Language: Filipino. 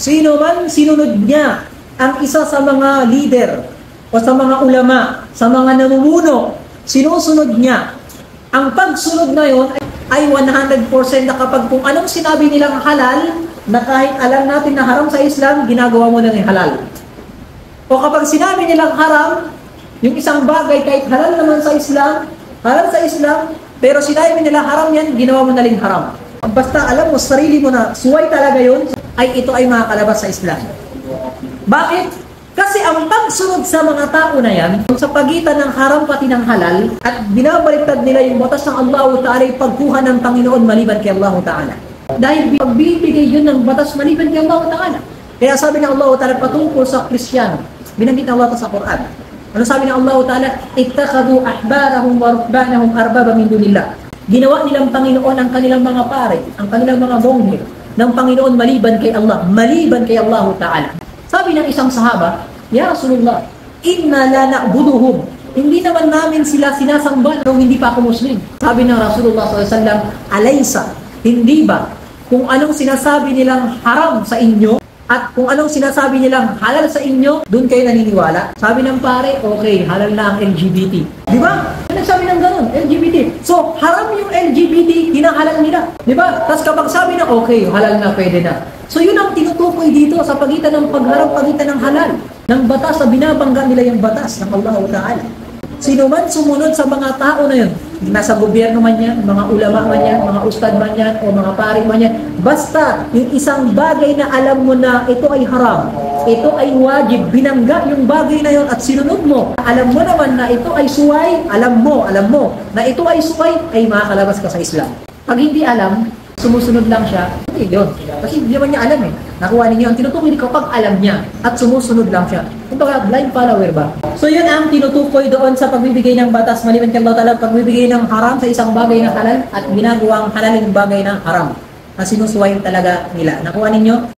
Sino man sinunod niya ang isa sa mga leader o sa mga ulama, sa mga namumuno, sinusunod niya. Ang pagsunod na yon ay 100% na kapag kung anong sinabi nilang halal, na kahit alam natin na haram sa Islam, ginagawa mo na ng halal. O kapag sinabi nilang haram, yung isang bagay kahit halal naman sa Islam, pero sinabi nila haram yan, ginawa mo na rin haram. Basta alam mo, sarili mo na suway talaga yun, ay ito ay makakalabas sa Islam. Bakit? Kasi ang pagsunod sa mga tao na yan, sa pagitan ng haram pati ng halal, at binabaliktad nila yung batas ng Allah Ta'ala ay pagkuha ng Panginoon maliban kay Allah Ta'ala. Dahil pagbibigay yun ng batas maliban kay Allah Ta'ala. Kaya sabi ng Allah Ta'ala patungkol sa Kristiyano, binanggit ng Allah sa Quran. Ano sabi ng Allah Ta'ala? Ittakhadhu ahbarahum wa rukbanahum arbaba min dunillah. Ginawa nilang Panginoon ang kanilang mga pare, ang kanilang mga monghe, ng Panginoon maliban kay Allah Ta'ala. Sabi ng isang sahaba, Ya Rasulullah, inna la na'buduhum. Hindi naman namin sila sinasamba nung hindi pa ako Muslim. Sabi ng Rasulullah SAW, alaysa, hindi ba, kung anong sinasabi nilang haram sa inyo, at kung anong sinasabi nilang halal sa inyo, doon kayo naniniwala. Sabi ng pare, okay, halal na ang LGBT. Di ba? Nagsabi ng ganun, LGBT. So, haram yung LGBT, hinahalal nila. Di ba? Tapos kapag sabi na, okay, halal na, pwede na. So, yun ang tinutukoy dito sa pagitan ng pagharap, pagitan ng halal. Ng batas na binabangga nila yung batas ng Allah Ta'ala. Sino man sumunod sa mga tao na yun, nasa gobyerno man yan, mga ulama man yan, mga ustad man yan, o mga pari man yan, basta yung isang bagay na alam mo na ito ay haram, ito ay wajib, binangga yung bagay na yun at sinunod mo, alam mo naman na ito ay suway, alam mo na ito ay suway, ay makakalabas ka sa Islam. Pag hindi alam, sumusunod lang siya, hindi yun. Kasi hindi naman niya alam eh. Nakuha ninyo ang tinutukoy kapag alam niya at sumusunod lang siya. Kumbaga, blind follower ba? So yun ang tinutukoy doon sa pagbibigay ng batas maliban kay Allah Ta'ala, pagbibigay ng haram sa isang bagay na halal at ginagawang halal yung bagay na haram na sinusuwayin talaga nila. Nakuha ninyo?